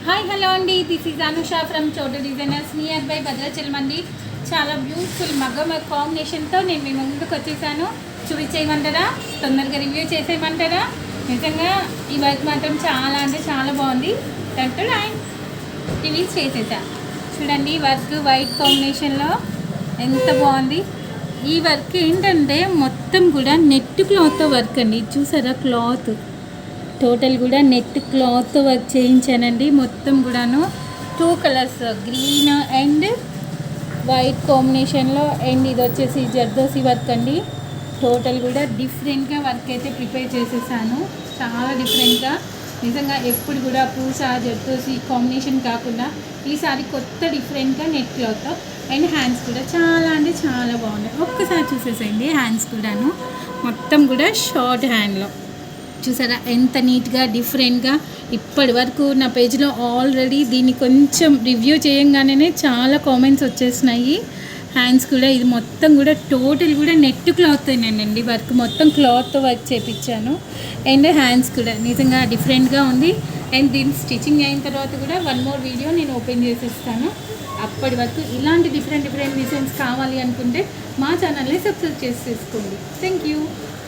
Hi hello అండి, this is Anusha from చోటు designers near by Bhadrachalam అండి. చాలా బ్యూటిఫుల్ మగ్గం కాంబినేషన్తో నేను మీ ముందుకు వచ్చేసాను. చూపించేయమంటారా? తొందరగా రివ్యూ చేసేయమంటారా? నిజంగా ఈ వర్క్ మాత్రం చాలా అంటే చాలా బాగుంది. రివ్యూ చేసేసా. చూడండి, వర్క్ వైట్ కాంబినేషన్లో ఎంత బాగుంది. ఈ వర్క్ ఏంటంటే మొత్తం కూడా నెట్ క్లాత్తో వర్క్ అండి. చూసారా, క్లాత్ టోటల్ కూడా నెట్ క్లాత్ వర్క్ చేయించానండి. మొత్తం కూడాను 2 కలర్స్ గ్రీన్ అండ్ వైట్ కాంబినేషన్లో. అండ్ ఇది వచ్చేసి జర్దోసి వర్క్ అండి. టోటల్ కూడా డిఫరెంట్గా వర్క్ అయితే ప్రిపేర్ చేసేసాను. చాలా డిఫరెంట్గా, నిజంగా ఎప్పుడు కూడా పూస జర్దోసి కాంబినేషన్ కాకుండా ఈసారి కొత్త డిఫరెంట్గా నెట్ క్లాత్. అండ్ హ్యాండ్స్ కూడా చాలా అంటే చాలా బాగున్నాయి. ఒక్కసారి చూసేసేయండి. హ్యాండ్స్ కూడాను మొత్తం కూడా షార్ట్ హ్యాండ్లో. చూసారా ఎంత నీట్గా డిఫరెంట్గా. ఇప్పటి వరకు నా పేజ్లో ఆల్రెడీ దీన్ని కొంచెం రివ్యూ చేయంగానే చాలా కామెంట్స్ వచ్చేసినాయి. హ్యాండ్స్ కూడా ఇది మొత్తం కూడా టోటల్ కూడా నెట్ క్లాత్తోనండి వర్క్. మొత్తం క్లాత్తో వర్క్ చేయించాను. అండ్ హ్యాండ్స్ కూడా నిజంగా డిఫరెంట్గా ఉంది. అండ్ దీని స్టిచ్చింగ్ అయిన తర్వాత కూడా 1 more వీడియో నేను ఓపెన్ చేసేస్తాను. అప్పటి వరకు ఇలాంటి డిఫరెంట్ డిజైన్స్ కావాలి అనుకుంటే మా ఛానల్ని సబ్స్క్రైబ్ చేసేసుకోండి. Thank you.